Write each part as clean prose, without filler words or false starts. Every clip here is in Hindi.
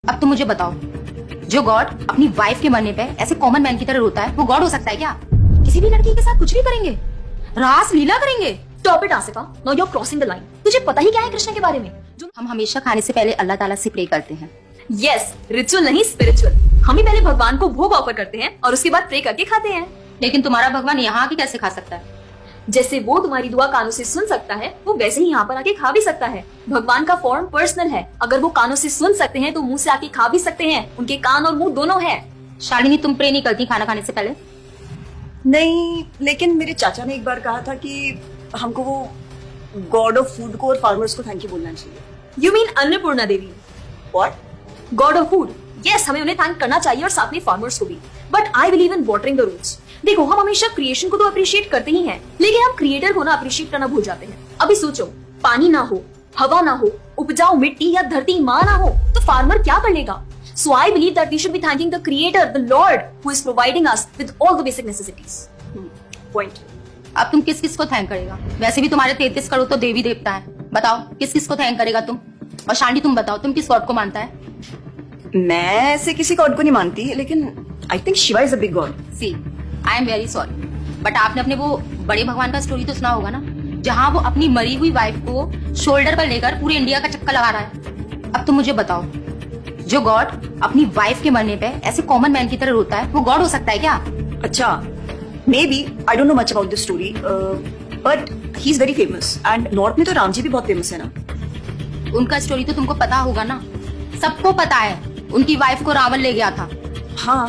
अब तुम मुझे बताओ, जो गॉड अपनी वाइफ के मरने पे ऐसे कॉमन मैन की तरह रोता है, वो गॉड हो सकता है क्या? किसी भी लड़की के साथ कुछ भी करेंगे, रास लीला करेंगे। Stop it Asifa, now you are crossing the line. तुझे पता ही क्या है कृष्ण के बारे में? जो हम हमेशा खाने से पहले अल्लाह ताला से प्रे करते हैं। यस, रिचुअल नहीं स्पिरिचुअल। हम ही पहले भगवान को भोग ऑफर करते हैं और उसके बाद प्रे करके खाते हैं। लेकिन तुम्हारा भगवान यहाँ आके कैसे खा सकता है? जैसे वो तुम्हारी दुआ कानों से सुन सकता है, वो वैसे ही यहाँ पर आके खा भी सकता है। भगवान का फॉर्म पर्सनल है। अगर वो कानों से सुन सकते हैं तो मुंह से आके खा भी सकते हैं। उनके कान और मुंह दोनों है। शालिनी, तुम प्रे नहीं करती खाना खाने से पहले? नहीं, लेकिन मेरे चाचा ने एक बार कहा था कि हमको वो गॉड ऑफ फूड को और फार्मर्स को थैंक यू बोलना चाहिए। You mean Annapurna Devi? What? God of food. Yes, हमें उन्हें थैंक करना चाहिए और साथ में फार्मर्स को भी। But I believe in watering the roots. देखो, हम हमेशा क्रिएशन को तो अप्रिशिएट करते ही हैं, लेकिन हम क्रिएटर को ना अप्रिशिएट करना भूल जाते हैं। अभी सोचो, पानी ना हो, हवा ना हो, उपजाऊ मिट्टी या धरती माँ ना हो, तो फार्मर क्या कर लेगा? So I believe that we should be thanking the Creator, the Lord, who is providing us with all the basic necessities. Point. अब तुम किस किस को थैंक करेगा? वैसे भी तुम्हारे 33 करोड़ तो देवी देवता है। बताओ किस किस को थैंक करेगा तुम? और शांति, तुम बताओ, तुम किस गॉड को मानता है? मैं ऐसे किसी गॉड को नहीं मानती, लेकिन I think Shiva is a big god. See, I am very sorry, but आपने अपने वो बड़े भगवान का स्टोरी तो सुना होगा ना, जहाँ वो अपनी मरी हुई वाइफ को शोल्डर पर लेकर पूरे इंडिया का चक्कर लगा रहा है। अब तुम मुझे बताओ, जो गॉड अपनी वाइफ के मरने पे ऐसे कॉमन मैन की तरह रोता है, वो गॉड हो सकता है क्या? अच्छा, may be, I don't know much about this story, but he is very famous and north में तो राम जी भी बहुत फेमस है ना। उनका स्टोरी तो तुमको पता होगा ना, सबको पता है। उनकी वाइफ को रावण ले गया था। हाँ,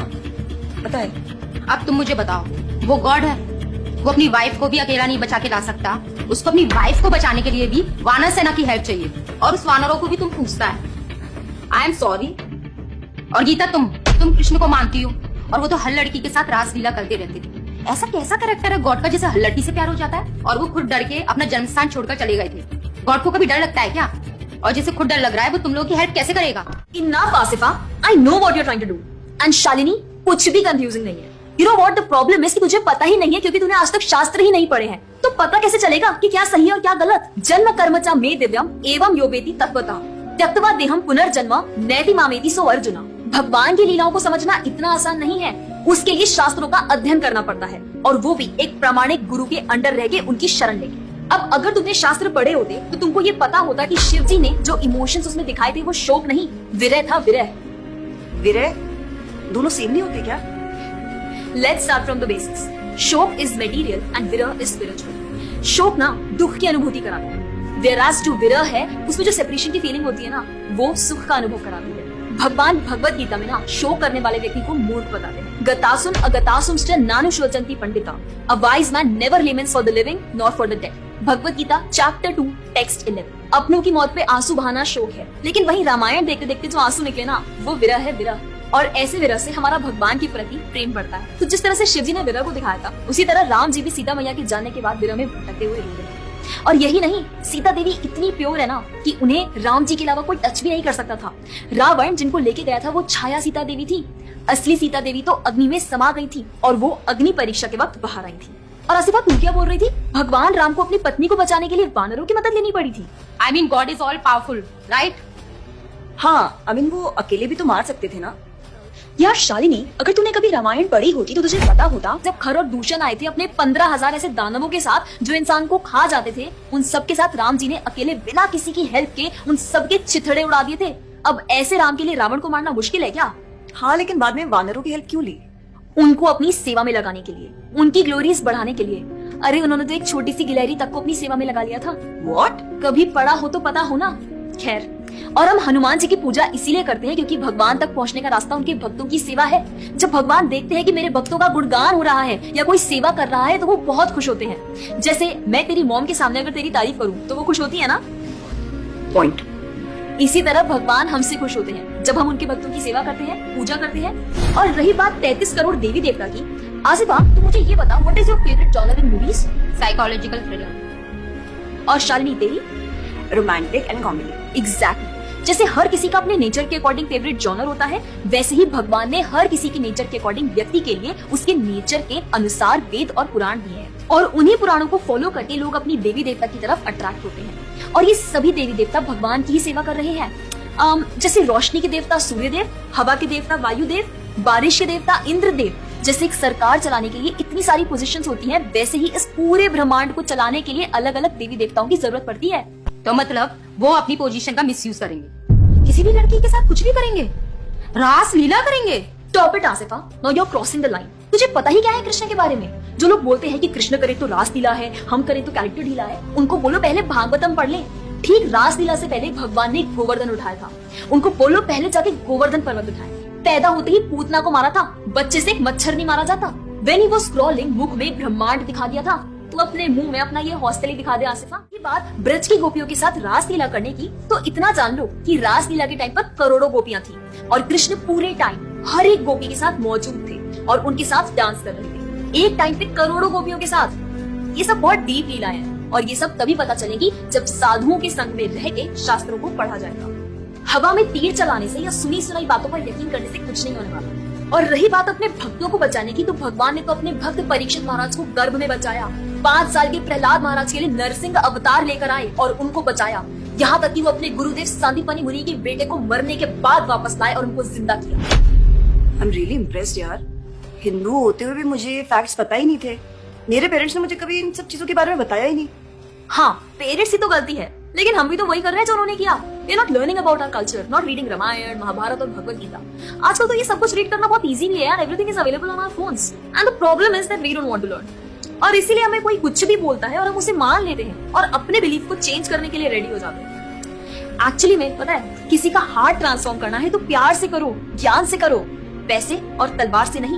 पता है। अब तुम मुझे बताओ, वो गॉड है? वो अपनी वाइफ को भी अकेला नहीं बचा के ला सकता। उसको अपनी वाइफ को बचाने के लिए भी वानर सेना की हेल्प चाहिए, और उस वानरों को भी तुम पूछता है। I am sorry. और गीता, तुम कृष्ण को मानती हो, और वो तो हर लड़की के साथ रासलीला करते रहते थे। ऐसा कैसा कैरेक्टर है गॉड का जिसे हर लड़की से प्यार हो जाता है? और वो खुद डर के अपना जन्मस्थान छोड़कर चले गए थे। गॉड को कभी डर लगता है क्या? और जिसे खुद डर लग रहा है, वो तुम लोगों की हेल्प कैसे करेगा? Enough, Asifa. I know what you're trying to do. And Shalini, कुछ भी कंफ्यूजिंग नहीं है। You know what the problem is कि तुझे पता ही नहीं है, क्योंकि तूने आज तक शास्त्र ही नहीं पढ़े हैं। तो पता कैसे चलेगा कि क्या सही और क्या गलत? जन्म कर्म च मे दिव्यम एवं योवेति तत्वतः त्यक्त्वा देहम पुनर्जन्म नैति मामेति सो अर्जुना। भगवान की लीलाओं को समझना इतना आसान नहीं है। उसके लिए शास्त्रों का अध्ययन करना पड़ता है, और वो भी एक प्रामाणिक गुरु के अंडर रह के उनकी शरण लेके। अब अगर तुमने शास्त्र पढ़े होते तो तुमको ये पता होता कि शिव जी ने जो इमोशंस उसमें दिखाए थे, वो शोक नहीं, विरह था। विरह विरह दोनों सेम नहीं होते क्या? Let's start from the basics. शोक इज मटेरियल एंड विरह इज स्पिरिचुअल। शोक ना दुख की अनुभूति कराता है, whereas जो विरह है, उसमें जो सेपरेशन की फीलिंग होती है ना, वो सुख का अनुभव कराती है। भगवान भगवत गीता में ना शोक करने वाले व्यक्ति को मूर्ख बताते हैं। गतासुम अगतासुमश्च नानु शोचन्ति Pandita. A wise man never laments for the living nor for the dead। Bhagavad Gita chapter 2 text 11। अपनों की मौत पे आंसू बहाना शोक है, लेकिन वही रामायण देखते देखते जो आंसू निकले ना, वो विरह है, विरह। और ऐसे विरह से हमारा भगवान के प्रति प्रेम बढ़ता है। तो जिस तरह से शिव जी ने विरह को दिखाया था, उसी तरह राम जी भी सीता मैया के जाने के बाद विरह में भटकते हुए रो रहे हैं। और यही नहीं, सीता देवी इतनी प्योर है ना कि उन्हें राम जी के अलावा कोई टच भी नहीं कर सकता था। रावण जिनको लेके गया था, वो छाया सीता देवी थी। असली सीता देवी तो अग्नि में समा गई थी, और वो अग्नि परीक्षा के वक्त बाहर आई थी। और आसिफा, तू क्या बोल रही थी? भगवान राम को अपनी पत्नी को बचाने के लिए वानरों की मदद लेनी पड़ी थी। I mean, God is all powerful, right? हाँ, आई मीन वो अकेले भी तो मार सकते थे ना। यार शालिनी, अगर तूने कभी रामायण पढ़ी होती तो तुझे पता होता, जब खर और दूषण आए थे अपने 15,000 ऐसे दानवों के साथ जो इंसान को खा जाते थे, उन सब के साथ राम जी ने अकेले बिना किसी की हेल्प के उन सबके चिथड़े उड़ा दिए थे। अब ऐसे राम के लिए रावण को मारना मुश्किल है क्या? हाँ, लेकिन बाद में वानरों की हेल्प क्यों ली? उनको अपनी सेवा में लगाने के लिए, उनकी ग्लोरीज बढ़ाने के लिए। अरे उन्होंने तो एक छोटी सी गिलहरी तक को अपनी सेवा में लगा लिया था। What? कभी पढ़ा हो तो पता हो ना। खैर, और हम हनुमान जी की पूजा इसीलिए करते हैं क्योंकि भगवान तक पहुंचने का रास्ता उनके भक्तों की सेवा है। जब भगवान देखते हैं कि मेरे भक्तों का गुणगान हो रहा है या कोई सेवा कर रहा है, तो वो बहुत खुश होते हैं। जैसे मैं तेरी मॉम के सामने अगर तेरी तारीफ करूं तो वो खुश होती है ना। पॉइंट। इसी तरह भगवान हमसे खुश होते हैं जब हम उनके भक्तों की सेवा करते हैं, पूजा करते हैं। और रही बात 33 करोड़ देवी देवता की, आसिफा, तो मुझे ये बताओ, what is your favourite genre in movies? Psychological thriller. और शालिनी, तेरी? Romantic and comedy. एग्जैक्टली। जैसे हर किसी का अपने नेचर के अकॉर्डिंग फेवरेट जॉनर होता है, वैसे ही भगवान ने हर किसी के नेचर के अकॉर्डिंग व्यक्ति के लिए उसके नेचर के अनुसार वेद और पुराण दिए हैं। और उन्हीं पुराणों को फॉलो करके लोग अपनी देवी देवता की तरफ अट्रैक्ट होते हैं। और ये सभी देवी देवता भगवान की ही सेवा कर रहे हैं। जैसे रोशनी के देवता सूर्य देव, हवा के देवता वायु देव, बारिश के देवता इंद्र देव। जैसे एक सरकार चलाने के लिए इतनी सारी पोजीशंस होती हैं, वैसे ही इस पूरे ब्रह्मांड को चलाने के लिए अलग अलग देवी देवताओं की जरूरत पड़ती है। तो मतलब वो अपनी पोजीशन का मिसयूज करेंगे, किसी भी लड़की के साथ कुछ भी करेंगे, रास लीला करेंगे। Stop it Asifa, now you are crossing the line. तुझे पता ही क्या है कृष्ण के बारे में? जो लोग बोलते हैं कि कृष्ण करे तो रास लीला है, हम करें तो कैरेक्टर ढीला है, उनको बोलो पहले भागवतम पढ़ ले। ठीक रास लीला से पहले भगवान ने गोवर्धन उठाया था, उनको बोलो पहले जाके गोवर्धन पर्वत उठाए। पैदा होते ही पूतना को मारा था, बच्चे से एक मच्छर नहीं मारा जाता। When he was crawling, मुख में ब्रह्मांड दिखा दिया था। तू अपने मुंह में अपना ये हॉस्टल ही दिखा दे आसिफा। ये बात ब्रज की गोपियों के साथ रास लीला करने की, तो इतना जान लो कि रास लीला के टाइम पर करोड़ों गोपियां थी और कृष्ण पूरे टाइम हर एक गोपी के साथ मौजूद थे और उनके साथ डांस कर रहे थे, एक टाइम पे करोड़ों गोपियों के साथ। ये सब बहुत डीप लीला है और ये सब तभी पता चलेगी जब साधुओं के संग में रह के शास्त्रों को पढ़ा जाएगा। हवा में तीर चलाने से या सुनी सुनाई बातों पर यकीन करने से कुछ नहीं होने वाला। और रही बात अपने भक्तों को बचाने की, तो भगवान ने तो अपने भक्त परीक्षित महाराज को गर्भ में बचाया। 5 साल के प्रहलाद महाराज के लिए नरसिंह अवतार लेकर आए और उनको बचाया। यहाँ तक कि वो अपने गुरुदेव सांदीपनि मुनि के बेटे को मरने के बाद वापस लाए और उनको जिंदा किया। आई एम रियली इम्प्रेस्ड यार। हिंदू होते हुए भी मुझे फैक्ट्स पता ही नहीं थे। मेरे पेरेंट्स ने मुझे कभी इन सब चीजों के बारे में बताया ही नहीं। हाँ, पेरेंट्स ही तो गलती है, लेकिन हम भी तो वही कर रहे हैं जो उन्होंने किया। We are not learning about our culture, not reading Ramayana, Mahabharata और भगवद गीता। आजकल तो ये सब कुछ रीड करना बहुत इजी भी है यार, everything is available on our phones and the problem is that we don't want to learn. और इसीलिए हमें कोई कुछ भी बोलता है और हम उसे मान लेते हैं और अपने बिलीफ को चेंज करने के लिए रेडी हो जाते हैं। एक्चुअली में पता है, किसी का हार्ट ट्रांसफॉर्म करना है तो प्यार से करो, ज्ञान से करो, पैसे और तलवार से नहीं।